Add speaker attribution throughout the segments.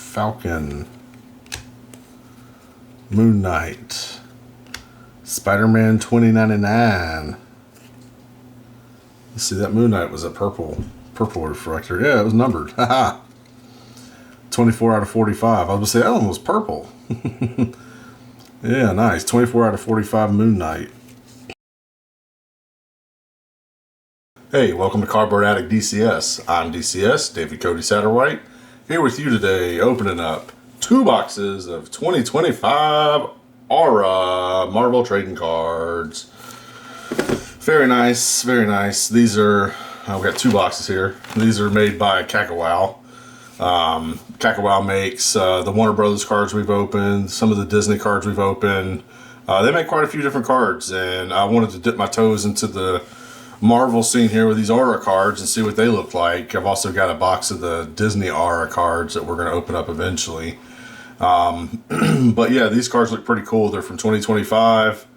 Speaker 1: Falcon, Moon Knight, Spider-Man 2099. Let's see, that Moon Knight was a purple refractor. Yeah, it was numbered. Haha. 24 out of 45. I was going to say that one was purple. Yeah, nice. 24 out of 45 Moon Knight. Hey, welcome to Cardboard Addict DCS. I'm DCS, David Codye Satterwhite, here with you today, opening up 2 boxes of 2025 Aura Marvel trading cards. Very nice, very nice. These are, we got 2 boxes here. These are made by Kakawow. Kakawow makes the Warner Brothers cards we've opened, some of the Disney cards we've opened. They make quite a few different cards, and I wanted to dip my toes into the Marvel scene here with these Aura cards and see what they look like. I've also got a box of the Disney Aura cards that we're going to open up eventually. But yeah, these cards look pretty cool. They're from 2025.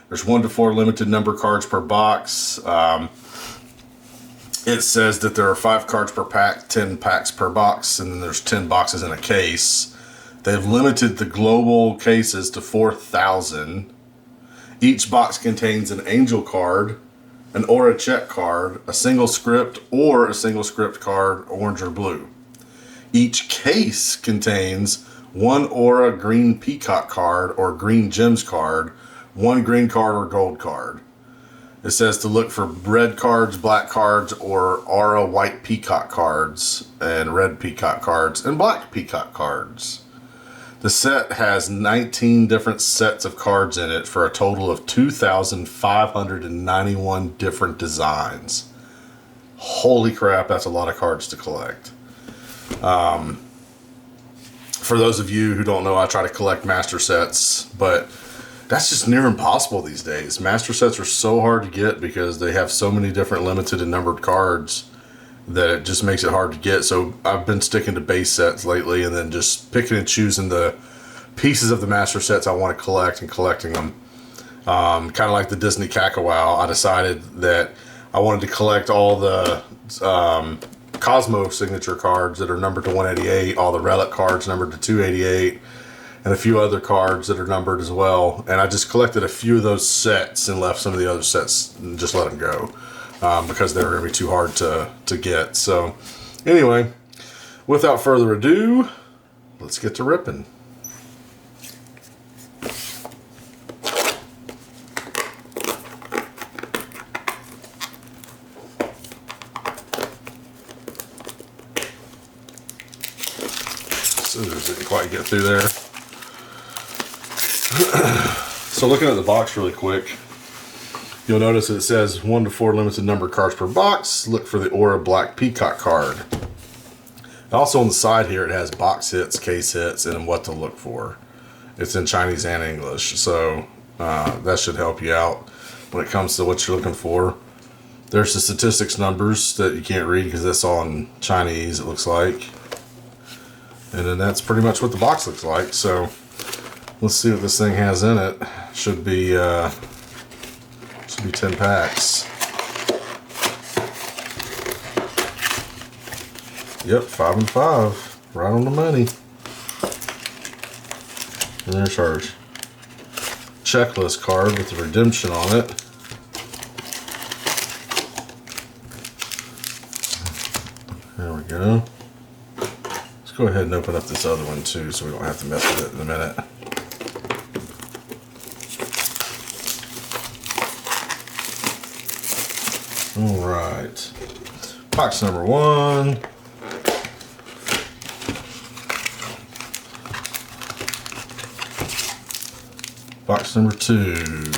Speaker 1: There's 1 to 4 limited number cards per box. It says that there are 5 cards per pack, 10 packs per box, and then there's 10 boxes in a case. They've limited the global cases to 4,000. Each box contains an Angel card, an Aura check card, a single script, or a single script card, orange or blue. Each case contains 1 Aura green peacock card or green gems card, 1 green card or gold card. It says to look for red cards, black cards, or Aura white peacock cards, and red peacock cards, and black peacock cards. The set has 19 different sets of cards in it for a total of 2,591 different designs. Holy crap, that's a lot of cards to collect. For those of you who don't know, I try to collect master sets, but that's just near impossible these days. Master sets are so hard to get because they have so many different limited and numbered cards that it just makes it hard to get. So I've been sticking to base sets lately and then just picking and choosing the pieces of the master sets I want to collect and collecting them. Kind of like the Disney Kakawow, I decided that I wanted to collect all the Cosmo signature cards that are numbered to 188, all the relic cards numbered to 288, and a few other cards that are numbered as well. And I just collected a few of those sets and left some of the other sets and just let them go. Because they were going to be too hard to get. So anyway, without further ado, let's get to ripping. Scissors didn't quite get through there. So looking at the box really quick, you'll notice that it says 1 to 4 limited number cards per box. Look for the Aura Black Peacock card. Also on the side here, it has box hits, case hits, and what to look for. It's in Chinese and English, so that should help you out when it comes to what you're looking for. There's the statistics numbers that you can't read because that's all in Chinese, it looks like. And then that's pretty much what the box looks like. So let's see what this thing has in it. Should be 10 packs. Yep, 5 and 5. Right on the money. And there's our checklist card with the redemption on it. There we go. Let's go ahead and open up this other one too so we don't have to mess with it in a minute. All right, box number 1. Box number 2.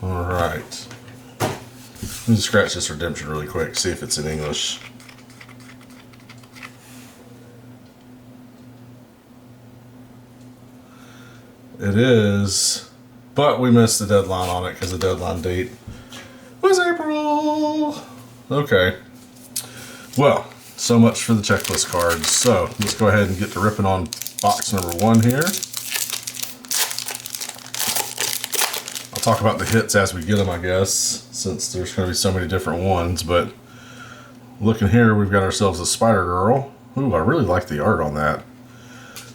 Speaker 1: All right, let me scratch this redemption really quick, see if it's in English. It is. But we missed the deadline on it because the deadline date was April. Okay. Well, so much for the checklist cards. So let's go ahead and get to ripping on box number 1 here. I'll talk about the hits as we get them, I guess, since there's going to be so many different ones. But Looking here, we've got ourselves a Spider-Girl. Ooh, I really like the art on that.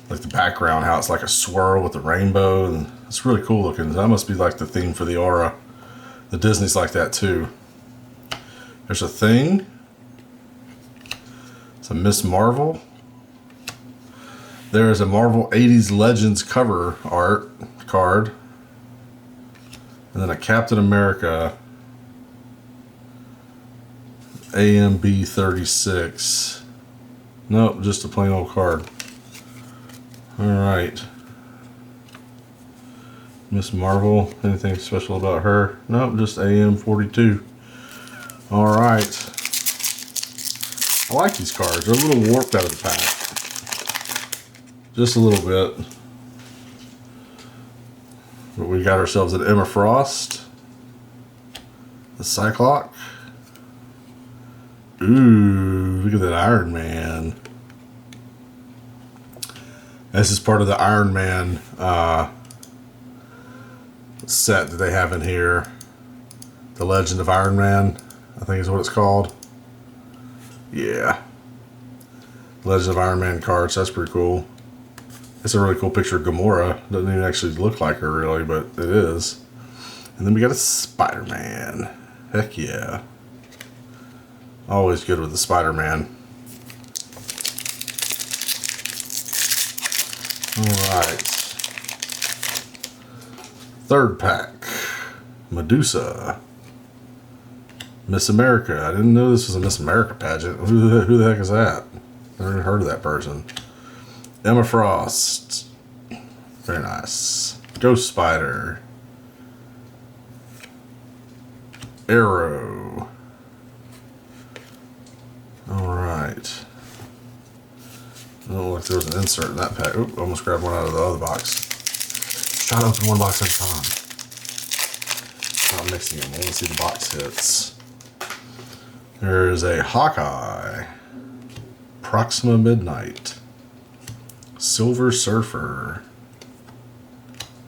Speaker 1: Like the background, how it's like a swirl with the rainbow, and it's really cool looking. That must be like the theme for the aura. The Disney's like that too. There's a Thing. It's a Miss Marvel. There is a Marvel 80s Legends cover art card. And then a Captain America AMB 36. Nope, just a plain old card. Alright. Miss Marvel, anything special about her? Nope, just AM 42. Alright. I like these cards. They're a little warped out of the pack. Just a little bit. But we got ourselves an Emma Frost. The Cyclops. Ooh, look at that Iron Man. This is part of the Iron Man set that they have in here. The Legend of Iron Man, I think is what it's called. Yeah. Legend of Iron Man cards, that's pretty cool. It's a really cool picture of Gamora. Doesn't even actually look like her really, but it is. And then we got a Spider-Man. Heck yeah. Always good with the Spider-Man. Alright. Third pack. Medusa. Miss America. I didn't know this was a Miss America pageant. Who the heck is that? Never even heard of that person. Emma Frost. Very nice. Ghost Spider. Arrow. Alright. Oh, like there was an insert in that pack. Oop, almost grabbed one out of the other box. Try to open one box at a time. Not mixing them. I want to see the box hits. There's a Hawkeye. Proxima Midnight. Silver Surfer.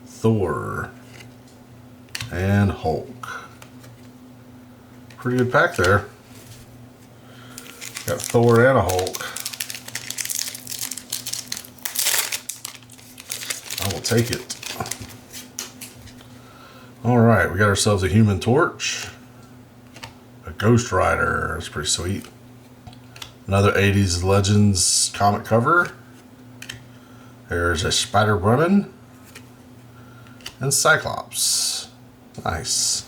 Speaker 1: Thor. And Hulk. Pretty good pack there. Got Thor and a Hulk. I will take it. Alright, we got ourselves a Human Torch. A Ghost Rider. That's pretty sweet. Another 80s Legends comic cover. There's a Spider-Woman. And Cyclops. Nice.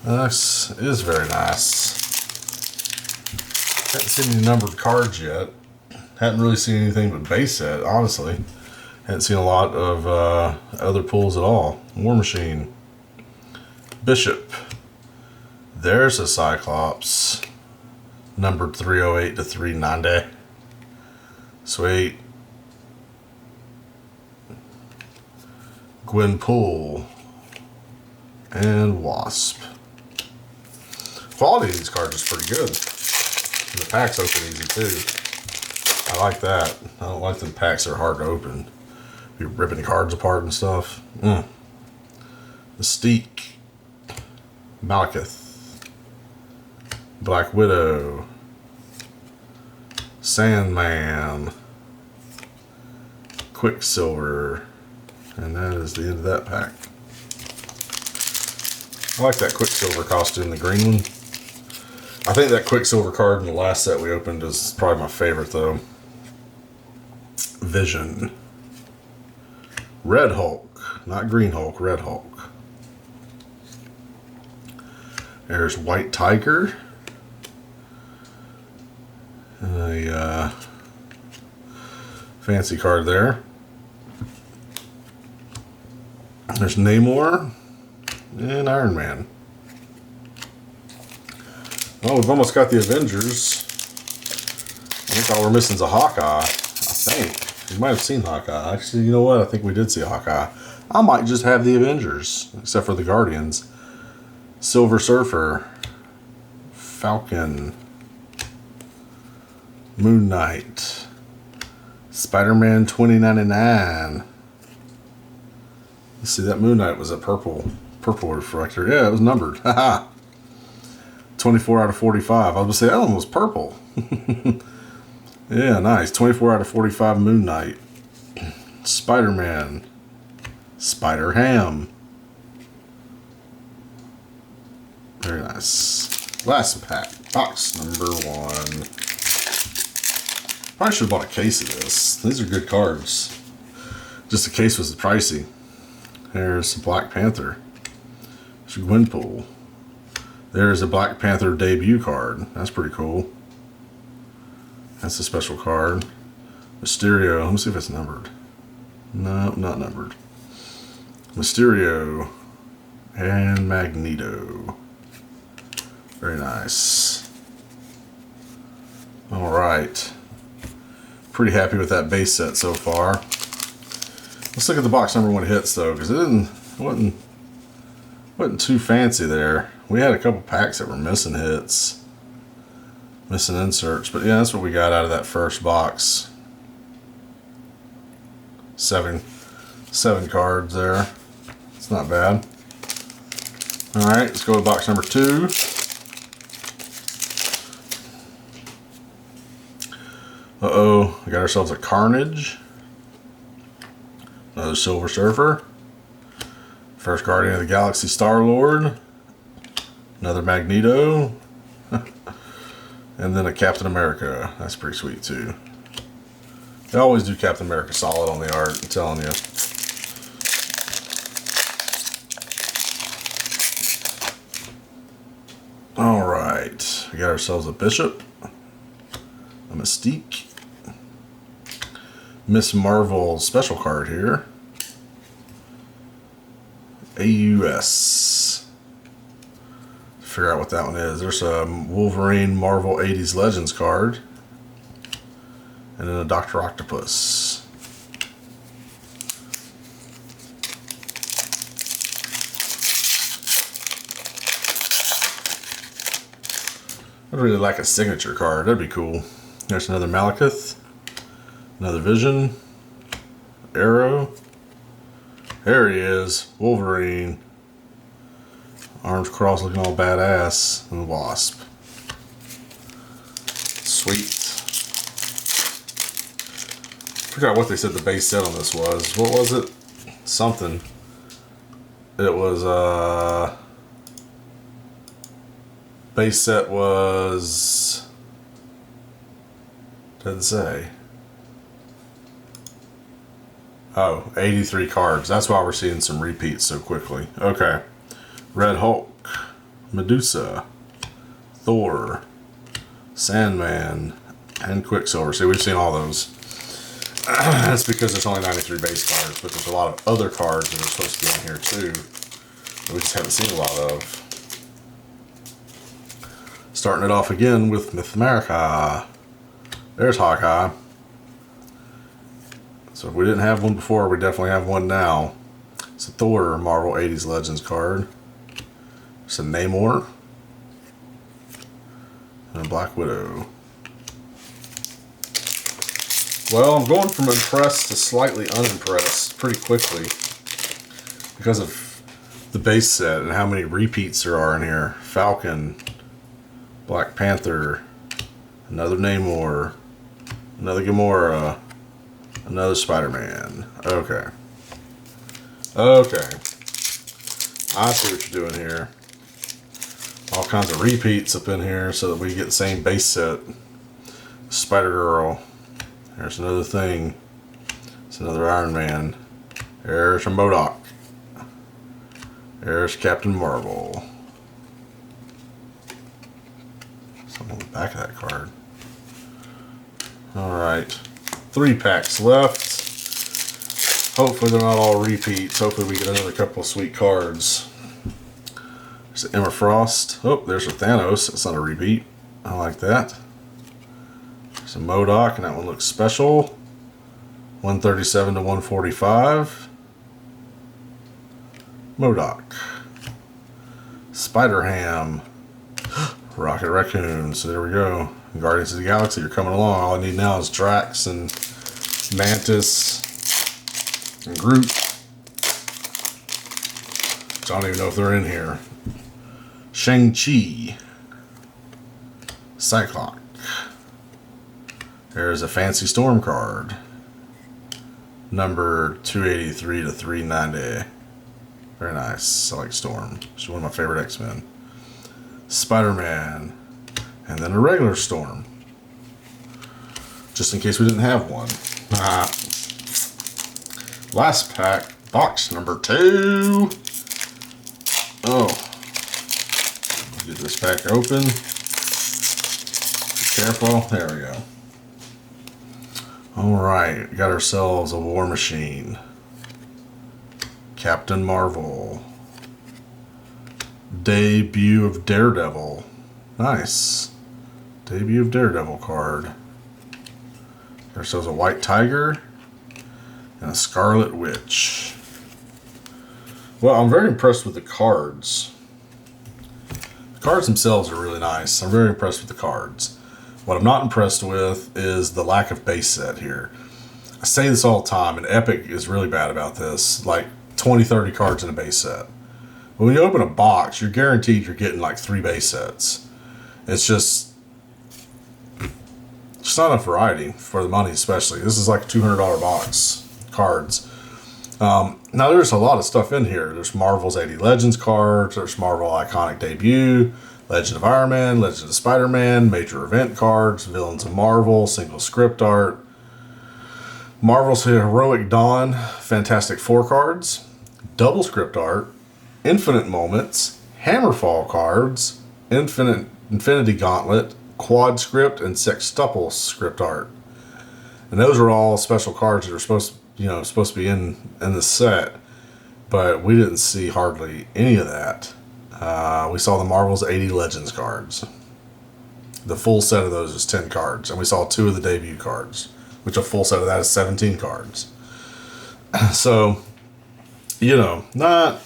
Speaker 1: This is very nice. Haven't seen any numbered cards yet. Hadn't really seen anything but base set, honestly. Hadn't seen a lot of other pulls at all. War Machine. Bishop. There's a Cyclops. Numbered 308 to 390. Sweet. Gwenpool. And Wasp. Quality of these cards is pretty good. And the packs open easy too. I like that. I don't like the packs that are hard to open. You're ripping cards apart and stuff. Mystique. Malekith. Black Widow. Sandman. Quicksilver. And that is the end of that pack. I like that Quicksilver costume, the green one. I think that Quicksilver card in the last set we opened is probably my favorite though. Vision. Red Hulk. Not Green Hulk, Red Hulk. There's White Tiger. A fancy card there. There's Namor and Iron Man. Well, we've almost got the Avengers. I think all we're missing is a Hawkeye, I think. We might have seen Hawkeye. Actually, you know what? I think we did see a Hawkeye. I might just have the Avengers, except for the Guardians. Silver Surfer. Falcon. Moon Knight. Spider-Man 2099. Let's see, that Moon Knight was a purple refractor. Yeah, it was numbered. Haha. 24 out of 45. I was going to say that one was purple. Yeah, nice. 24 out of 45 Moon Knight. Spider-Man. Spider-Ham. Very nice. Last pack. Box number 1. Probably should have bought a case of this. These are good cards. Just the case was pricey. There's the Black Panther. There's Gwenpool. There's a Black Panther debut card. That's pretty cool. That's a special card. Mysterio. Let me see if it's numbered. No, not numbered. Mysterio and Magneto. Very nice. All right. Pretty happy with that base set so far. Let's look at the box number 1 hits though, because it wasn't too fancy there. We had a couple packs that were missing hits, missing inserts, but yeah, that's what we got out of that first box. Seven cards there. It's not bad. All right, let's go to box number 2. Uh-oh, we got ourselves a Carnage. Another Silver Surfer. First Guardian of the Galaxy Star-Lord. Another Magneto. And then a Captain America. That's pretty sweet too. They always do Captain America solid on the art, I'm telling you. Alright. We got ourselves a Bishop. A Mystique. Miss Marvel special card here. AUS. Figure out what that one is. There's a Wolverine Marvel 80s Legends card. And then a Dr. Octopus. I'd really like a signature card. That'd be cool. There's another Malekith. Another Vision. Arrow. There he is. Wolverine. Arms crossed looking all badass. And the Wasp. Sweet. Forgot what they said the base set on this was. What was it? Something. It was base set was, doesn't say. Oh, 83 cards. That's why we're seeing some repeats so quickly. Okay. Red Hulk, Medusa, Thor, Sandman, and Quicksilver. See, we've seen all those. That's because there's only 93 base cards, but there's a lot of other cards that are supposed to be in here too that we just haven't seen a lot of. Starting it off again with Myth America. There's Hawkeye. So if we didn't have one before, we definitely have one now. It's a Thor Marvel 80s Legends card. It's a Namor. And a Black Widow. Well, I'm going from impressed to slightly unimpressed pretty quickly because of the base set and how many repeats there are in here. Falcon, Black Panther, another Namor, another Gamora, another Spider-Man. Okay. Okay. I see what you're doing here. All kinds of repeats up in here so that we get the same base set. Spider-Girl. There's another thing. It's another Iron Man. There's a MODOK. There's Captain Marvel. Something on the back of that card. Alright. 3 packs left. Hopefully they're not all repeats. Hopefully we get another couple of sweet cards. There's Emma Frost. Oh, there's a Thanos. That's not a repeat. I like that. There's a MODOK, and that one looks special. 137 to 145. MODOK. Spider-Ham. Rocket Raccoon. So there we go. Guardians of the Galaxy are coming along. All I need now is Drax and Mantis and Groot. Which I don't even know if they're in here. Shang-Chi. Cyclops. There's a Fancy Storm card. Number 283 to 390. Very nice. I like Storm. She's one of my favorite X-Men. Spider-Man. And then a regular Storm. Just in case we didn't have one. Last pack. Box number 2. Oh. Get this pack open. Be careful. There we go. Alright. Got ourselves a War Machine. Captain Marvel. Debut of Daredevil. Nice. Debut of Daredevil card. Got ourselves a White Tiger. And a Scarlet Witch. Well, I'm very impressed with the cards. The cards themselves are really nice. I'm very impressed with the cards. What I'm not impressed with is the lack of base set here. I say this all the time, and Epic is really bad about this. Like 20, 30 cards in a base set. But when you open a box, you're guaranteed you're getting like 3 base sets. It's just not enough variety for the money, especially. This is like a $200 box. Cards. Now there's a lot of stuff in here. There's Marvel's 80 Legends cards. There's Marvel Iconic Debut, Legend of Iron Man, Legend of Spider-Man, Major Event cards, Villains of Marvel, single script art, Marvel's Heroic Dawn, Fantastic Four cards, double script art, Infinite Moments, Hammerfall cards, Infinity Gauntlet, quad script, and sextuple script art. And those are all special cards that are supposed to be in the set, but we didn't see hardly any of that. We saw the Marvel's 80 Legends cards. The full set of those is 10 cards, and we saw 2 of the debut cards, which a full set of that is 17 cards. So, not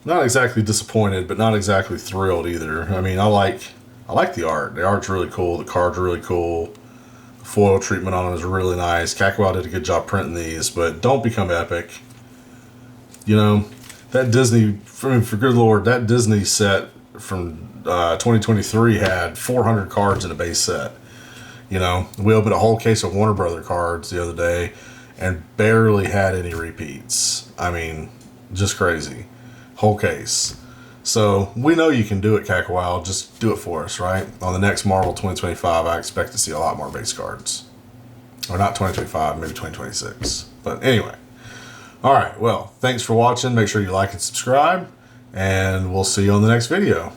Speaker 1: exactly disappointed, but not exactly thrilled either. I mean, I like the art. The art's really cool. The cards are really cool. Foil treatment on them is really nice. Kakawow did a good job printing these, but don't become Epic. That Disney, for good Lord, that Disney set from 2023 had 400 cards in a base set. We opened a whole case of Warner Brother cards the other day and barely had any repeats. I mean, just crazy. Whole case. So we know you can do it, Kakawow. Just do it for us, right? On the next Marvel 2025, I expect to see a lot more base cards. Or not 2025, maybe 2026. But anyway. Alright, well, thanks for watching. Make sure you like and subscribe. And we'll see you on the next video.